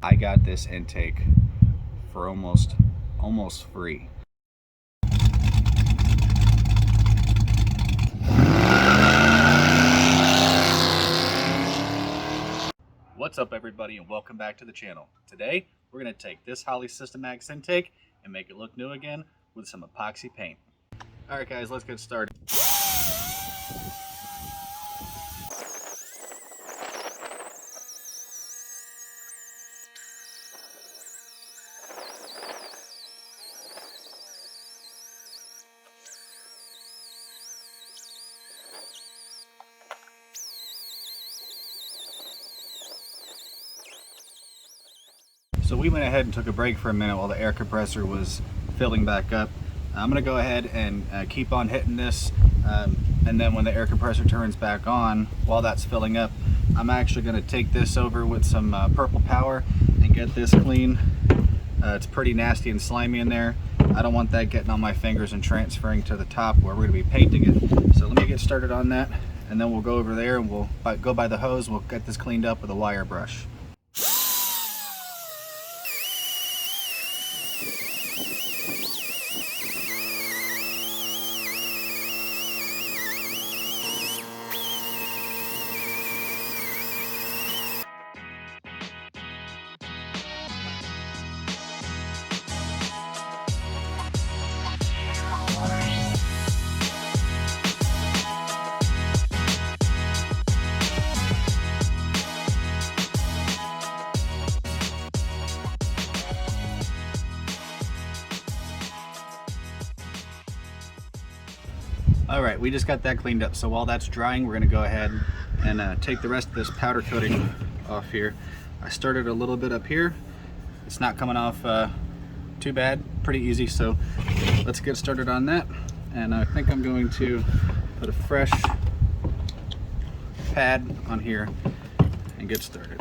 I got this intake for almost free. What's up everybody and welcome back to the channel. Today we're going to take this Holley Systemax intake and make it look new again with some epoxy paint. Alright guys, let's get started. So we went ahead and took a break for a minute while the air compressor was filling back up. I'm going to go ahead and keep on hitting this, and then when the air compressor turns back on, while that's filling up, I'm actually going to take this over with some purple power and get this clean. It's pretty nasty and slimy in there. I don't want that getting on my fingers and transferring to the top where we're going to be painting it. So let me get started on that, and then we'll go over there and we'll go by the hose. We'll get this cleaned up with a wire brush. Alright, we just got that cleaned up, so while that's drying, we're going to go ahead and take the rest of this powder coating off here. I started a little bit up here. It's not coming off too bad, pretty easy, so let's get started on that. And I think I'm going to put a fresh pad on here and get started.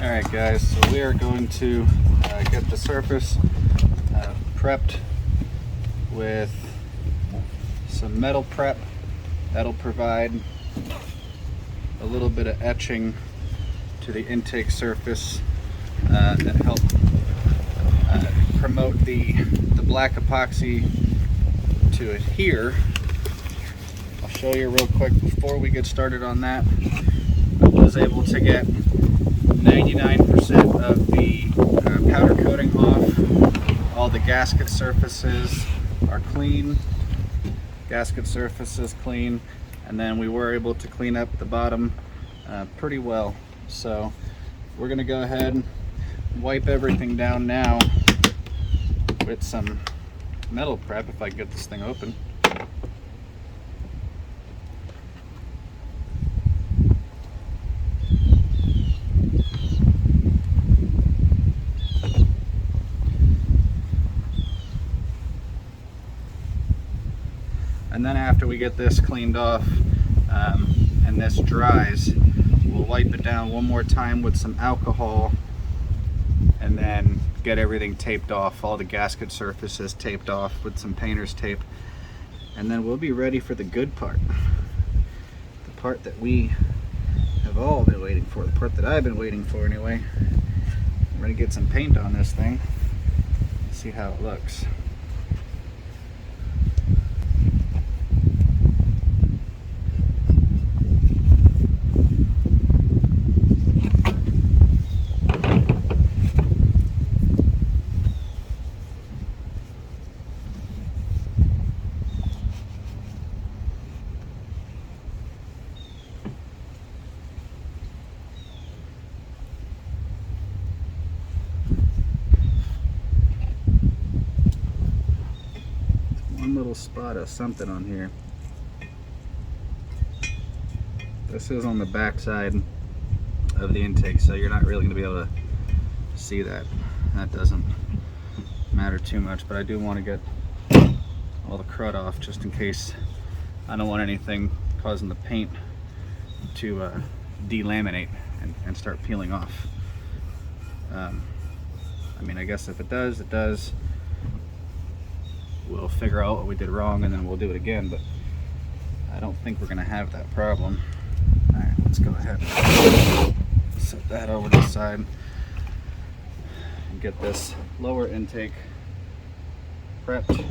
Alright guys, so we are going to get the surface prepped with some metal prep. That'll provide a little bit of etching to the intake surface and help promote the black epoxy to adhere. I'll show you real quick before we get started on that. I was able to get 99% of the powder coating off. All the gasket surfaces are clean. Gasket surface is clean, and then we were able to clean up the bottom pretty well. So we're going to go ahead and wipe everything down now with some metal prep if I can get this thing open. And then after we get this cleaned off and this dries, we'll wipe it down one more time with some alcohol and then get everything taped off, all the gasket surfaces taped off with some painter's tape. And then we'll be ready for the good part. The part that we have all been waiting for, the part that I've been waiting for anyway. I'm gonna get some paint on this thing, see how it looks. little spot of something on here. This is on the back side of the intake, so you're not really going to be able to see that. That doesn't matter too much, but I do want to get all the crud off just in case. I don't want anything causing the paint to delaminate and start peeling off. I mean, I guess if it does, it does. We'll figure out what we did wrong and then we'll do it again, but I don't think we're gonna have that problem. All right, let's go ahead and set that over to the side and get this lower intake prepped.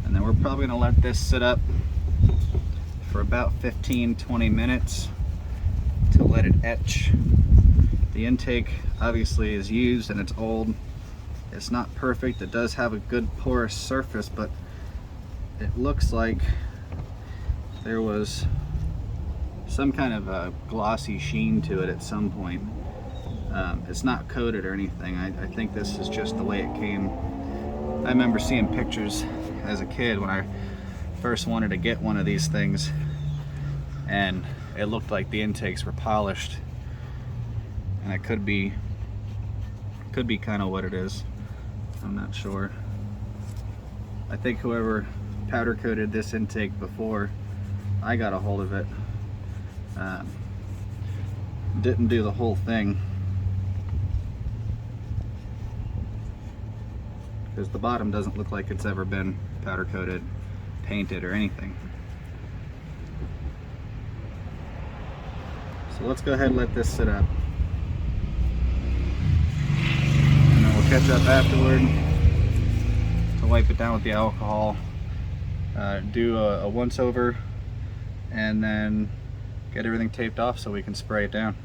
And then we're probably gonna let this sit up for about 15-20 minutes to let it etch. The intake obviously is used and it's old. It's not perfect. It does have a good porous surface, but it looks like there was some kind of a glossy sheen to it at some point. It's not coated or anything. I think this is just the way it came. I remember seeing pictures as a kid when I first wanted to get one of these things, and it looked like the intakes were polished, and it could be kind of what it is. I'm not sure. I think whoever powder coated this intake before I got a hold of it didn't do the whole thing, because the bottom doesn't look like it's ever been powder coated, painted, or anything. So let's go ahead and let this sit up, and then we'll catch up afterward to wipe it down with the alcohol, do a once over, and then get everything taped off so we can spray it down.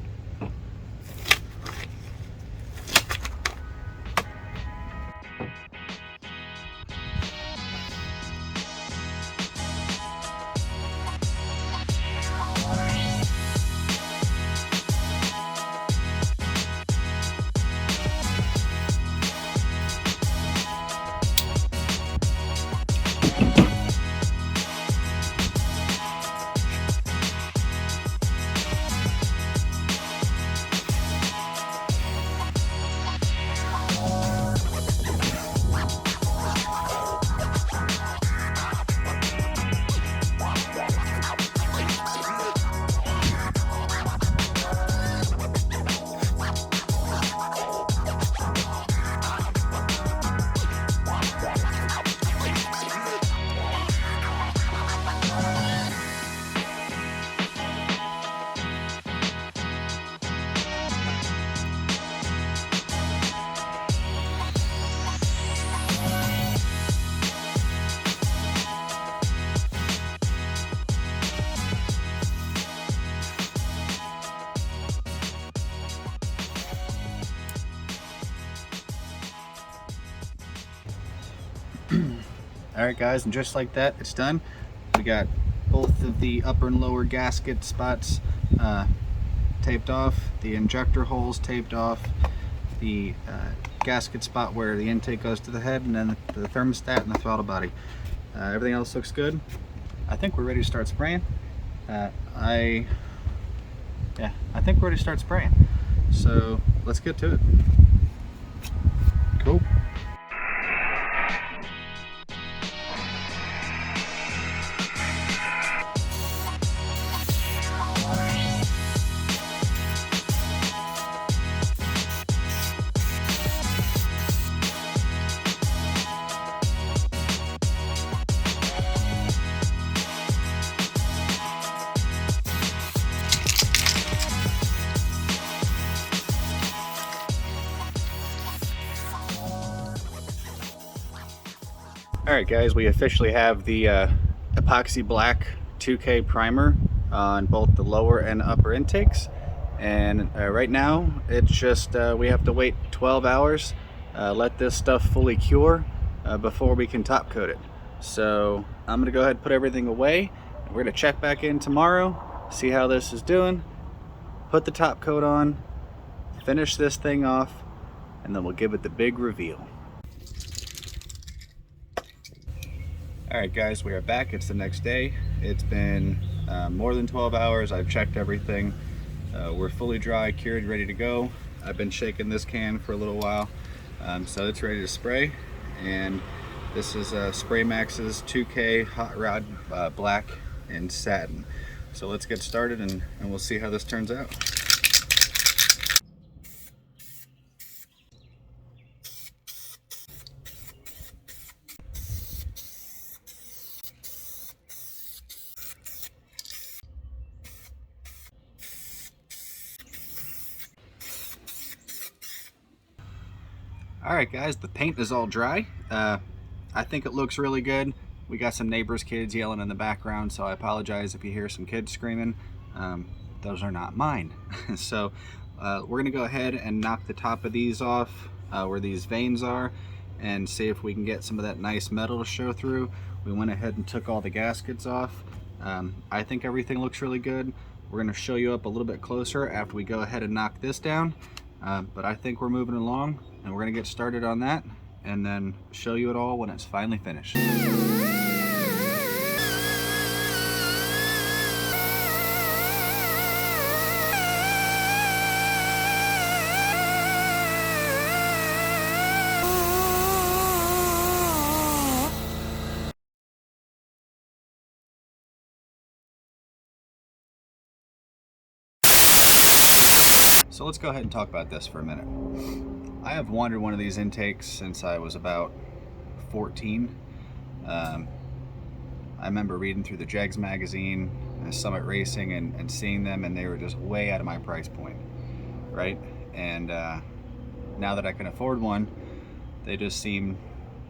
Alright guys, and just like that, it's done. We got both of the upper and lower gasket spots taped off, the injector holes taped off, the gasket spot where the intake goes to the head, and then the thermostat and the throttle body. Everything else looks good. I think we're ready to start spraying. I think we're ready to start spraying. So let's get to it. Cool. Alright guys, we officially have the epoxy black 2K primer on both the lower and upper intakes, and right now it's just we have to wait 12 hours, let this stuff fully cure before we can top coat it. So I'm gonna go ahead and put everything away, and we're gonna check back in tomorrow, see how this is doing, put the top coat on, finish this thing off, and then we'll give it the big reveal. All right guys, we are back. It's the next day. It's been more than 12 hours. I've checked everything. We're fully dry, cured, ready to go. I've been shaking this can for a little while, so it's ready to spray. And this is Systemax's 2K Hot Rod Black and Satin. So let's get started and we'll see how this turns out. All right guys, the paint is all dry. I think it looks really good. We got some neighbors' kids yelling in the background, so I apologize if you hear some kids screaming. Those are not mine. So we're gonna go ahead and knock the top of these off where these veins are and see if we can get some of that nice metal to show through. We went ahead and took all the gaskets off. I think everything looks really good. We're gonna show you up a little bit closer after we go ahead and knock this down. But I think we're moving along, and we're gonna get started on that and then show you it all when it's finally finished. So let's go ahead and talk about this for a minute. I have wanted one of these intakes since I was about 14. I remember reading through the Jegs magazine, Summit Racing, and seeing them, and they were just way out of my price point, right? And now that I can afford one, they just seem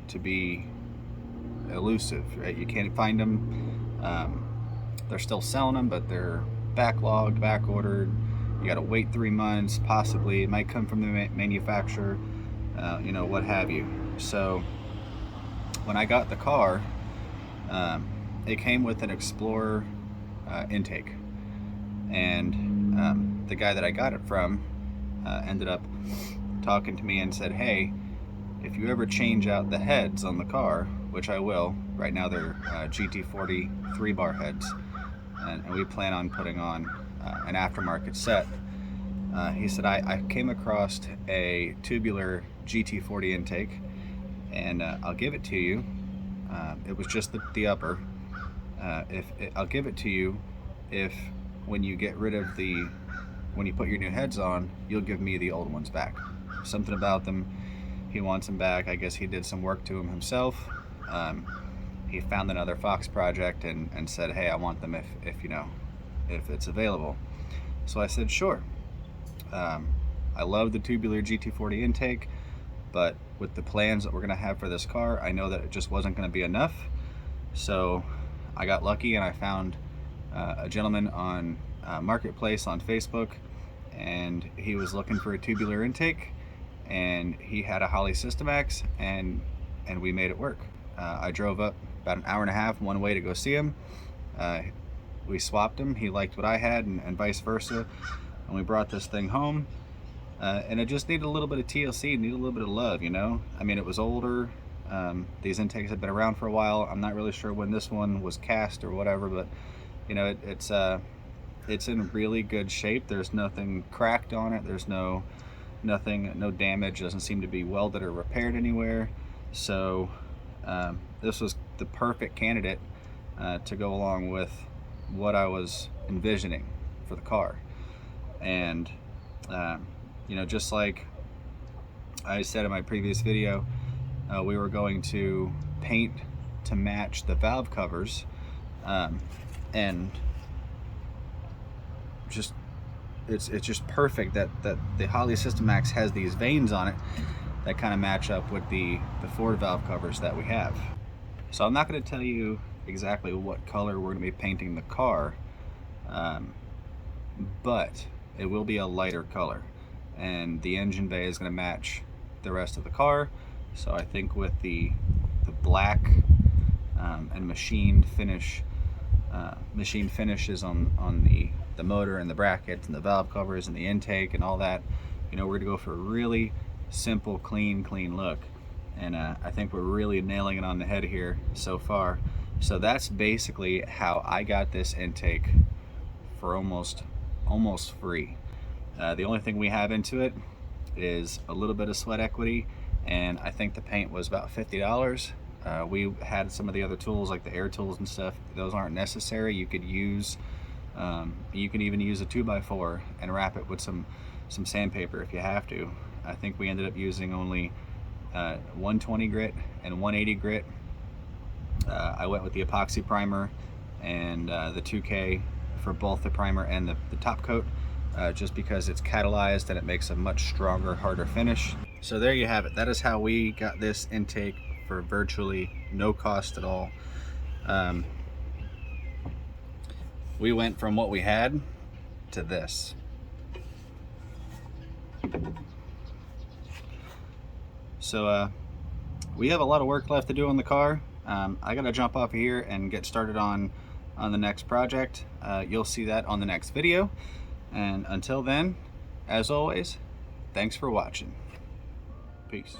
to be elusive, right? You can't find them. They're still selling them, but they're backlogged, back ordered. You got to wait 3 months, possibly. It might come from the manufacturer, you know, what have you. So when I got the car, it came with an Explorer intake, and the guy that I got it from ended up talking to me and said, hey, if you ever change out the heads on the car, which I will, right now they're GT40 3-bar heads, and we plan on putting on an aftermarket set. He said, I came across a tubular GT40 intake, and I'll give it to you. It was just the upper. I'll give it to you if when you get rid of when you put your new heads on, you'll give me the old ones back. Something about them, he wants them back. I guess he did some work to them himself. He found another Fox project and said, hey, I want them if you know, if it's available. So I said, sure. I love the tubular GT40 intake, but with the plans that we're gonna have for this car, I know that it just wasn't gonna be enough. So I got lucky and I found a gentleman on Marketplace on Facebook, and he was looking for a tubular intake, and he had a Holley Systemax, and we made it work. I drove up about an hour and a half one way to go see him. We swapped them. He liked what I had, and vice versa, and we brought this thing home. And it just needed a little bit of TLC, needed a little bit of love, you know? I mean, it was older. These intakes have been around for a while. I'm not really sure when this one was cast or whatever, but you know, it's in really good shape. There's nothing cracked on it. There's no damage. Doesn't seem to be welded or repaired anywhere. So this was the perfect candidate to go along with what I was envisioning for the car. And you know, just like I said in my previous video, we were going to paint to match the valve covers, and just it's just perfect that the Holley Systemax has these veins on it that kind of match up with the Ford valve covers that we have. So I'm not going to tell you exactly what color we're going to be painting the car, but it will be a lighter color, and the engine bay is going to match the rest of the car. So I think with the black and machined finishes on the motor and the brackets and the valve covers and the intake and all that, you know, we're going to go for a really simple, clean look. And I think we're really nailing it on the head here so far. So that's basically how I got this intake for almost free. The only thing we have into it is a little bit of sweat equity, and I think the paint was about $50. We had some of the other tools like the air tools and stuff. Those aren't necessary. You could use, you can even use a 2x4 and wrap it with some sandpaper if you have to. I think we ended up using only 120 grit and 180 grit. I went with the epoxy primer and the 2K for both the primer and the top coat, just because it's catalyzed and it makes a much stronger, harder finish. So there you have it. That is how we got this intake for virtually no cost at all. We went from what we had to this. So we have a lot of work left to do on the car. I gotta jump off here and get started on the next project. You'll see that on the next video. And until then, as always, thanks for watching. Peace.